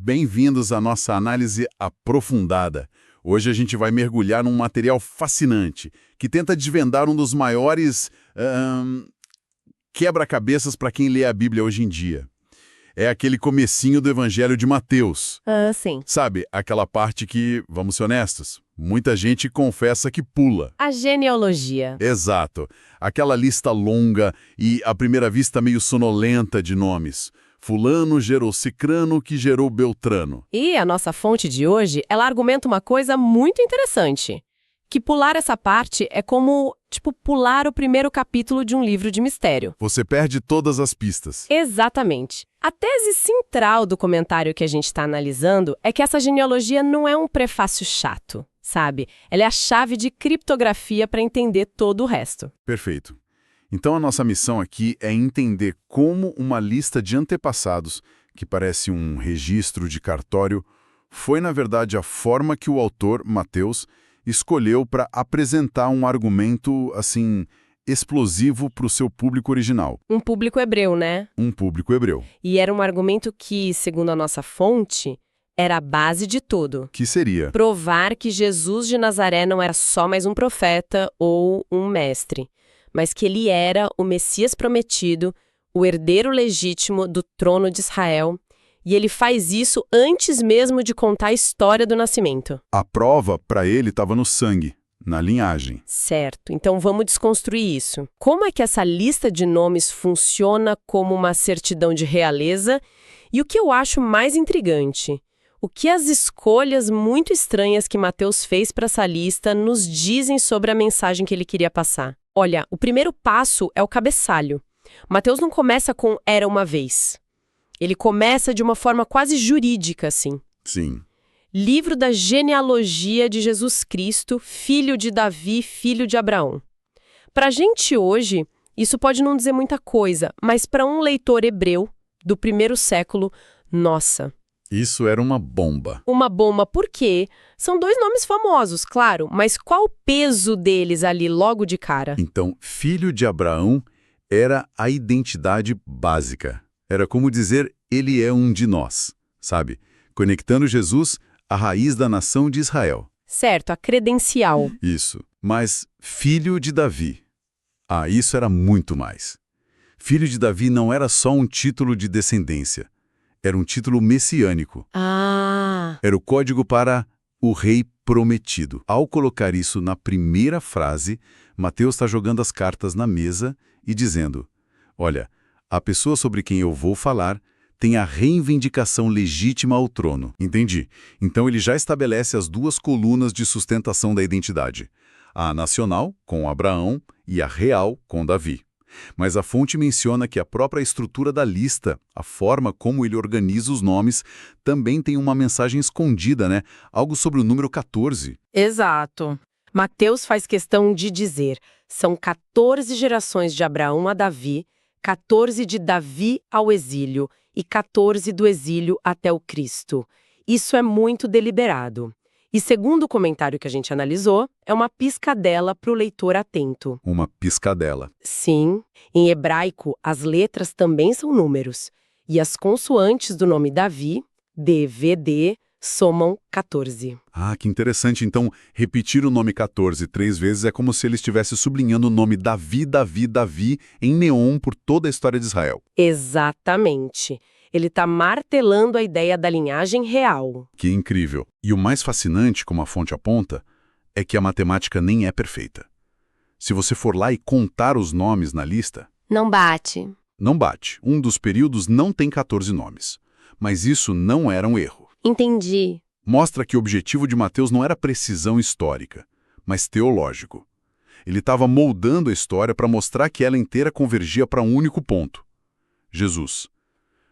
Bem-vindos à nossa análise aprofundada. Hoje a gente vai mergulhar num material fascinante que tenta desvendar um dos maiores quebra-cabeças para quem lê a Bíblia hoje em dia. É aquele comecinho do Evangelho de Mateus. Sim. Sabe, aquela parte que, vamos ser honestos, muita gente confessa que pula. A genealogia. Exato. Aquela lista longa e, à primeira vista, meio sonolenta de nomes. Fulano gerou Cicrano, que gerou Beltrano. E a nossa fonte de hoje, ela argumenta uma coisa muito interessante. Que pular essa parte é como, pular o primeiro capítulo de um livro de mistério. Você perde todas as pistas. Exatamente. A tese central do comentário que a gente está analisando é que essa genealogia não é um prefácio chato, sabe? Ela é a chave de criptografia para entender todo o resto. Perfeito. Então a nossa missão aqui é entender como uma lista de antepassados, que parece um registro de cartório, foi na verdade a forma que o autor, Mateus, escolheu para apresentar um argumento, assim, explosivo para o seu público original. Um público hebreu, né? Um público hebreu. E era um argumento que, segundo a nossa fonte, era a base de tudo. Que seria? Provar que Jesus de Nazaré não era só mais um profeta ou um mestre, mas que ele era o Messias prometido, o herdeiro legítimo do trono de Israel, e ele faz isso antes mesmo de contar a história do nascimento. A prova, para ele, estava no sangue, na linhagem. Certo, então vamos desconstruir isso. Como é que essa lista de nomes funciona como uma certidão de realeza? E o que eu acho mais intrigante, o que as escolhas muito estranhas que Mateus fez para essa lista nos dizem sobre a mensagem que ele queria passar? Olha, o primeiro passo é o cabeçalho. Mateus não começa com "era uma vez". Ele começa de uma forma quase jurídica, assim. Sim. Livro da genealogia de Jesus Cristo, filho de Davi, filho de Abraão. Para a gente hoje, isso pode não dizer muita coisa, mas para um leitor hebreu do primeiro século, nossa. Isso era uma bomba. Uma bomba, por quê? São dois nomes famosos, claro, mas qual o peso deles ali logo de cara? Então, filho de Abraão era a identidade básica. Era como dizer, ele é um de nós, sabe? Conectando Jesus à raiz da nação de Israel. Certo, a credencial. Isso. Mas filho de Davi. Ah, isso era muito mais. Filho de Davi não era só um título de descendência. Era um título messiânico. Ah! Era o código para o rei prometido. Ao colocar isso na primeira frase, Mateus está jogando as cartas na mesa e dizendo, olha, a pessoa sobre quem eu vou falar tem a reivindicação legítima ao trono. Entendi. Então ele já estabelece as duas colunas de sustentação da identidade. A nacional, com Abraão, e a real, com Davi. Mas a fonte menciona que a própria estrutura da lista, a forma como ele organiza os nomes, também tem uma mensagem escondida, né? Algo sobre o número 14. Exato. Mateus faz questão de dizer, são 14 gerações de Abraão a Davi, 14 de Davi ao exílio e 14 do exílio até o Cristo. Isso é muito deliberado. E segundo o comentário que a gente analisou, é uma piscadela para o leitor atento. Uma piscadela. Sim, em hebraico, as letras também são números. E as consoantes do nome Davi, DVD, somam 14. Ah, que interessante. Então, repetir o nome 14 3 vezes é como se ele estivesse sublinhando o nome Davi, Davi, Davi em neon por toda a história de Israel. Exatamente. Ele está martelando a ideia da linhagem real. Que incrível. E o mais fascinante, como a fonte aponta, é que a matemática nem é perfeita. Se você for lá e contar os nomes na lista... Não bate. Não bate. Um dos períodos não tem 14 nomes. Mas isso não era um erro. Entendi. Mostra que o objetivo de Mateus não era precisão histórica, mas teológico. Ele estava moldando a história para mostrar que ela inteira convergia para um único ponto: Jesus.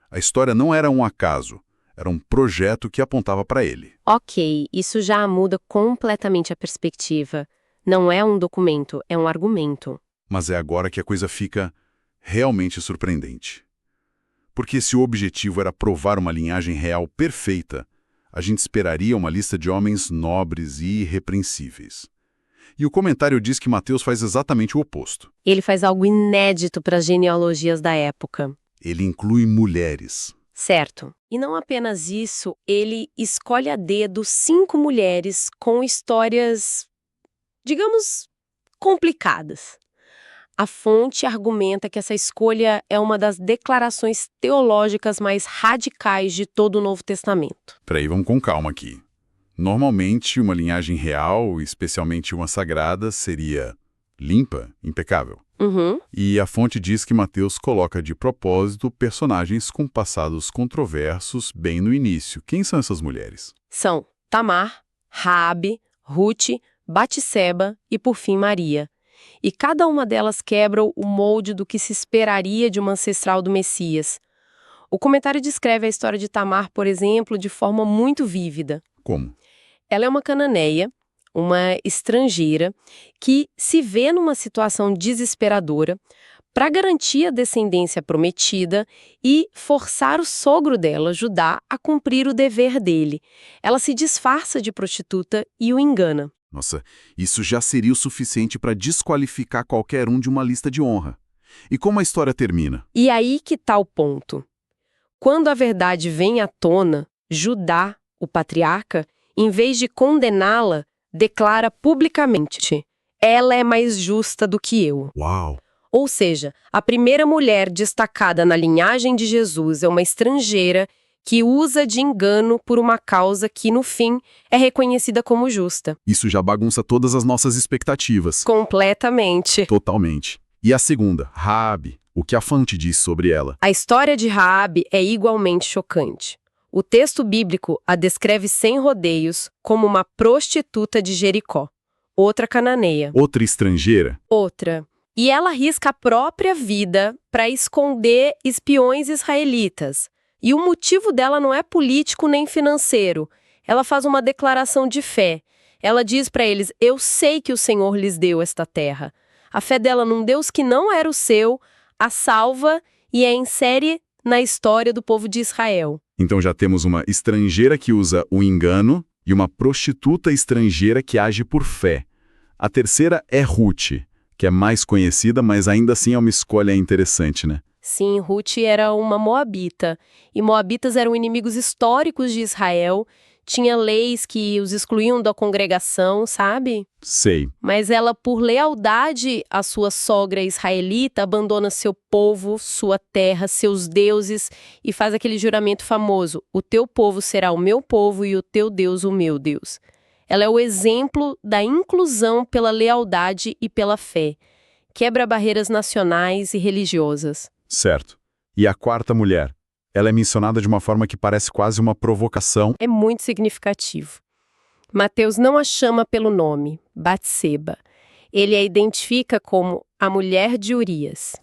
A história não era um acaso, era um projeto que apontava para ele. Ok, isso já muda completamente a perspectiva. Não é um documento, é um argumento. Mas é agora que a coisa fica realmente surpreendente. Porque se o objetivo era provar uma linhagem real perfeita, a gente esperaria uma lista de homens nobres e irrepreensíveis. E o comentário diz que Mateus faz exatamente o oposto. Ele faz algo inédito para as genealogias da época. Ele inclui mulheres. Certo. E não apenas isso, ele escolhe a dedo 5 mulheres com histórias, digamos, complicadas. A fonte argumenta que essa escolha é uma das declarações teológicas mais radicais de todo o Novo Testamento. Peraí, vamos com calma aqui. Normalmente, uma linhagem real, especialmente uma sagrada, seria limpa, impecável. Uhum. E a fonte diz que Mateus coloca de propósito personagens com passados controversos bem no início. Quem são essas mulheres? São Tamar, Raabe, Ruth, Batseba e, por fim, Maria. E cada uma delas quebra o molde do que se esperaria de uma ancestral do Messias. O comentário descreve a história de Tamar, por exemplo, de forma muito vívida. Como? Ela é uma cananeia, uma estrangeira, que se vê numa situação desesperadora para garantir a descendência prometida e forçar o sogro dela, Judá, a cumprir o dever dele. Ela se disfarça de prostituta e o engana. Nossa, isso já seria o suficiente para desqualificar qualquer um de uma lista de honra. E como a história termina? E aí que tá o ponto. Quando a verdade vem à tona, Judá, o patriarca, em vez de condená-la, declara publicamente: ela é mais justa do que eu. Uau! Ou seja, a primeira mulher destacada na linhagem de Jesus é uma estrangeira que usa de engano por uma causa que, no fim, é reconhecida como justa. Isso já bagunça todas as nossas expectativas. Completamente. Totalmente. E a segunda, Raabe, o que a fonte diz sobre ela? A história de Raabe é igualmente chocante. O texto bíblico a descreve sem rodeios como uma prostituta de Jericó, outra cananeia. Outra estrangeira? Outra. E ela arrisca a própria vida para esconder espiões israelitas. E o motivo dela não é político nem financeiro. Ela faz uma declaração de fé. Ela diz para eles: eu sei que o Senhor lhes deu esta terra. A fé dela num Deus que não era o seu a salva e a insere na história do povo de Israel. Então já temos uma estrangeira que usa o engano e uma prostituta estrangeira que age por fé. A terceira é Ruth, que é mais conhecida, mas ainda assim é uma escolha interessante, né? Sim, Ruth era uma moabita, e moabitas eram inimigos históricos de Israel, tinha leis que os excluíam da congregação, sabe? Sei. Mas ela, por lealdade à sua sogra israelita, abandona seu povo, sua terra, seus deuses e faz aquele juramento famoso: o teu povo será o meu povo e o teu Deus o meu Deus. Ela é o exemplo da inclusão pela lealdade e pela fé. Quebra barreiras nacionais e religiosas. Certo. E a quarta mulher? Ela é mencionada de uma forma que parece quase uma provocação. É muito significativo. Mateus não a chama pelo nome, Batseba. Ele a identifica como a mulher de Urias.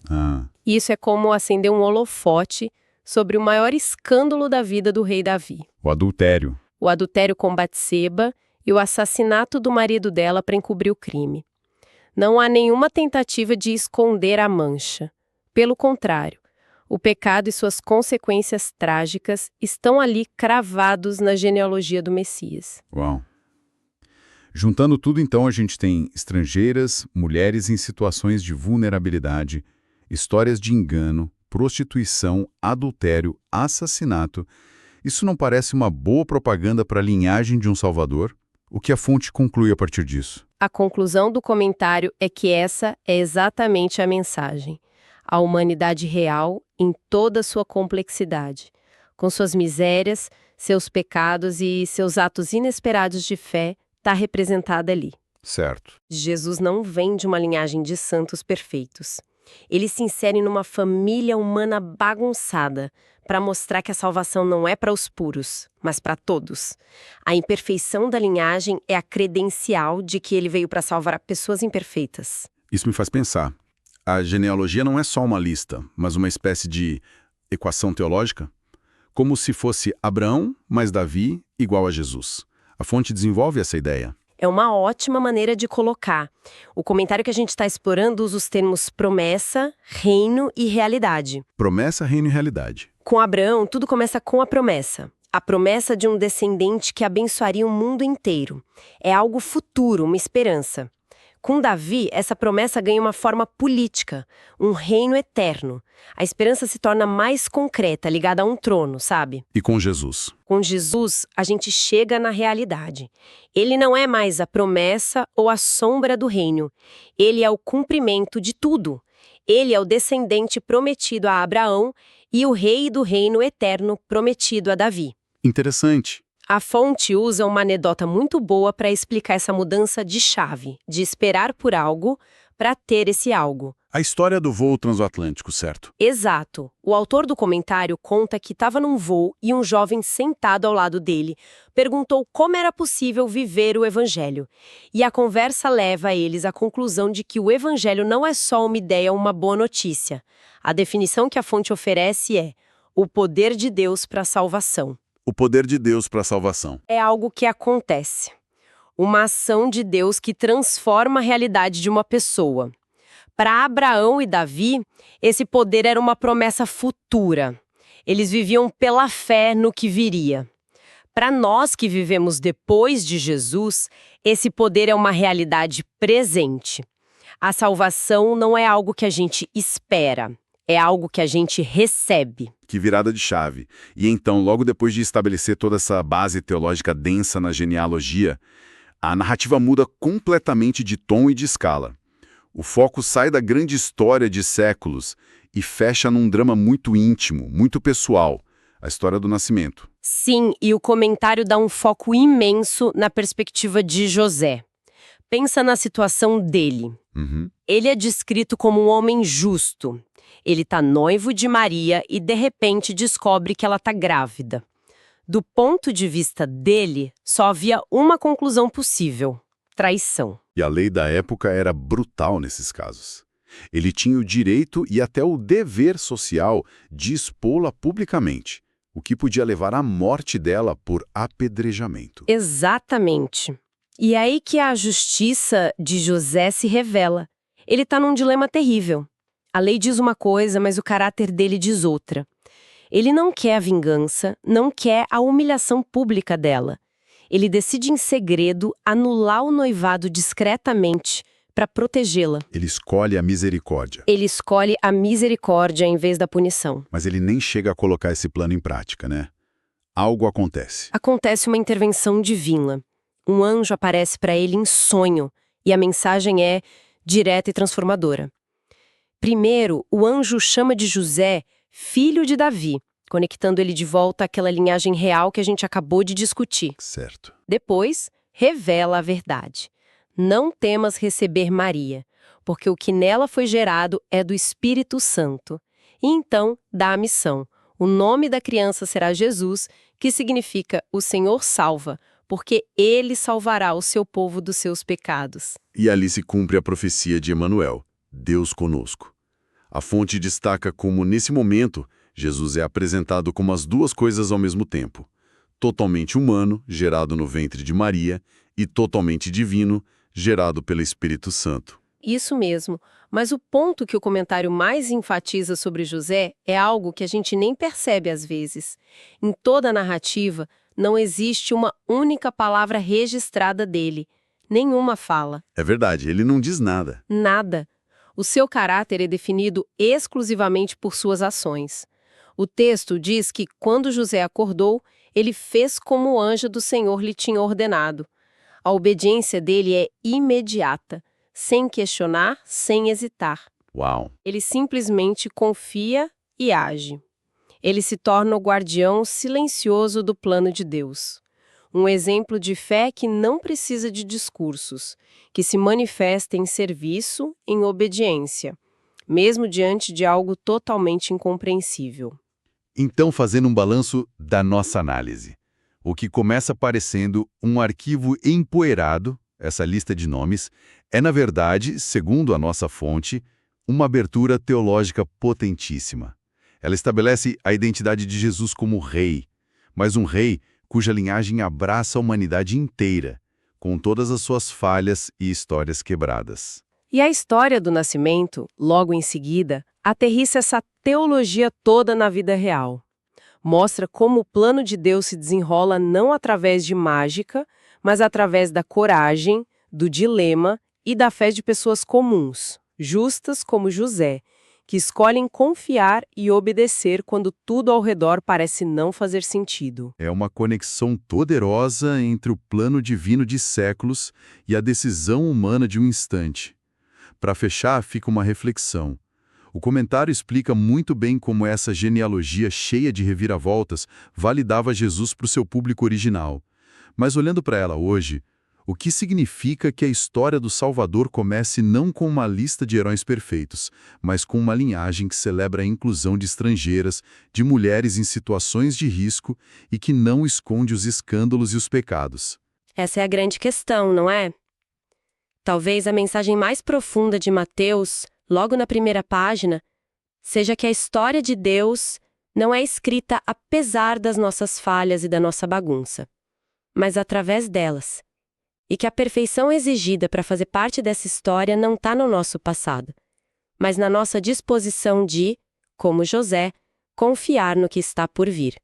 Isso é como acender um holofote sobre o maior escândalo da vida do rei Davi. O adultério. O adultério com Batseba e o assassinato do marido dela para encobrir o crime. Não há nenhuma tentativa de esconder a mancha. Pelo contrário, o pecado e suas consequências trágicas estão ali cravados na genealogia do Messias. Uau. Juntando tudo, então, a gente tem estrangeiras, mulheres em situações de vulnerabilidade, histórias de engano, prostituição, adultério, assassinato. Isso não parece uma boa propaganda para a linhagem de um Salvador? O que a fonte conclui a partir disso? A conclusão do comentário é que essa é exatamente a mensagem. A humanidade real em toda a sua complexidade, com suas misérias, seus pecados e seus atos inesperados de fé, está representada ali. Certo. Jesus não vem de uma linhagem de santos perfeitos. Ele se insere numa família humana bagunçada, para mostrar que a salvação não é para os puros, mas para todos. A imperfeição da linhagem é a credencial de que ele veio para salvar pessoas imperfeitas. Isso me faz pensar. A genealogia não é só uma lista, mas uma espécie de equação teológica? Como se fosse Abraão mais Davi igual a Jesus. A fonte desenvolve essa ideia. É uma ótima maneira de colocar. O comentário que a gente está explorando usa os termos promessa, reino e realidade. Promessa, reino e realidade. Com Abraão, tudo começa com a promessa. A promessa de um descendente que abençoaria o mundo inteiro. É algo futuro, uma esperança. Com Davi, essa promessa ganha uma forma política, um reino eterno. A esperança se torna mais concreta, ligada a um trono, sabe? E com Jesus? Com Jesus, a gente chega na realidade. Ele não é mais a promessa ou a sombra do reino. Ele é o cumprimento de tudo. Ele é o descendente prometido a Abraão e o rei do reino eterno prometido a Davi. Interessante. A fonte usa uma anedota muito boa para explicar essa mudança de chave, de esperar por algo para ter esse algo. A história do voo transatlântico, certo? Exato. O autor do comentário conta que estava num voo e um jovem sentado ao lado dele perguntou como era possível viver o evangelho. E a conversa leva eles à conclusão de que o evangelho não é só uma ideia ou uma boa notícia. A definição que a fonte oferece é o poder de Deus para a salvação. O poder de Deus para a salvação. É algo que acontece. Uma ação de Deus que transforma a realidade de uma pessoa. Para Abraão e Davi, esse poder era uma promessa futura. Eles viviam pela fé no que viria. Para nós que vivemos depois de Jesus, esse poder é uma realidade presente. A salvação não é algo que a gente espera, é algo que a gente recebe. Que virada de chave. E então, logo depois de estabelecer toda essa base teológica densa na genealogia, a narrativa muda completamente de tom e de escala. O foco sai da grande história de séculos e fecha num drama muito íntimo, muito pessoal, a história do nascimento. Sim, e o comentário dá um foco imenso na perspectiva de José. Pensa na situação dele. Ele é descrito como um homem justo. Ele está noivo de Maria e, de repente, descobre que ela está grávida. Do ponto de vista dele, só havia uma conclusão possível: traição. E a lei da época era brutal nesses casos. Ele tinha o direito e até o dever social de expô-la publicamente, o que podia levar à morte dela por apedrejamento. Exatamente. E é aí que a justiça de José se revela. Ele está num dilema terrível. A lei diz uma coisa, mas o caráter dele diz outra. Ele não quer a vingança, não quer a humilhação pública dela. Ele decide em segredo anular o noivado discretamente para protegê-la. Ele escolhe a misericórdia. Ele escolhe a misericórdia em vez da punição. Mas ele nem chega a colocar esse plano em prática, né? Algo acontece. Acontece uma intervenção divina. Um anjo aparece para ele em sonho e a mensagem é direta e transformadora. Primeiro, o anjo chama de José filho de Davi, conectando ele de volta àquela linhagem real que a gente acabou de discutir. Certo. Depois, revela a verdade. Não temas receber Maria, porque o que nela foi gerado é do Espírito Santo. E então, dá a missão. O nome da criança será Jesus, que significa o Senhor salva, porque ele salvará o seu povo dos seus pecados. E ali se cumpre a profecia de Emanuel, Deus conosco. A fonte destaca como, nesse momento, Jesus é apresentado como as duas coisas ao mesmo tempo. Totalmente humano, gerado no ventre de Maria, e totalmente divino, gerado pelo Espírito Santo. Isso mesmo, mas o ponto que o comentário mais enfatiza sobre José é algo que a gente nem percebe às vezes. Em toda a narrativa, não existe uma única palavra registrada dele. Nenhuma fala. É verdade, ele não diz nada. Nada. O seu caráter é definido exclusivamente por suas ações. O texto diz que, quando José acordou, ele fez como o anjo do Senhor lhe tinha ordenado. A obediência dele é imediata, sem questionar, sem hesitar. Uau! Ele simplesmente confia e age. Ele se torna o guardião silencioso do plano de Deus. Um exemplo de fé que não precisa de discursos, que se manifesta em serviço, em obediência, mesmo diante de algo totalmente incompreensível. Então, fazendo um balanço da nossa análise, o que começa parecendo um arquivo empoeirado, essa lista de nomes, é, na verdade, segundo a nossa fonte, uma abertura teológica potentíssima. Ela estabelece a identidade de Jesus como rei, mas um rei cuja linhagem abraça a humanidade inteira, com todas as suas falhas e histórias quebradas. E a história do nascimento, logo em seguida, aterrissa essa teologia toda na vida real. Mostra como o plano de Deus se desenrola não através de mágica, mas através da coragem, do dilema e da fé de pessoas comuns, justas como José, que escolhem confiar e obedecer quando tudo ao redor parece não fazer sentido. É uma conexão poderosa entre o plano divino de séculos e a decisão humana de um instante. Para fechar, fica uma reflexão. O comentário explica muito bem como essa genealogia cheia de reviravoltas validava Jesus para o seu público original. Mas olhando para ela hoje, o que significa que a história do Salvador comece não com uma lista de heróis perfeitos, mas com uma linhagem que celebra a inclusão de estrangeiras, de mulheres em situações de risco e que não esconde os escândalos e os pecados. Essa é a grande questão, não é? Talvez a mensagem mais profunda de Mateus, logo na primeira página, seja que a história de Deus não é escrita apesar das nossas falhas e da nossa bagunça, mas através delas. E que a perfeição exigida para fazer parte dessa história não está no nosso passado, mas na nossa disposição de, como José, confiar no que está por vir.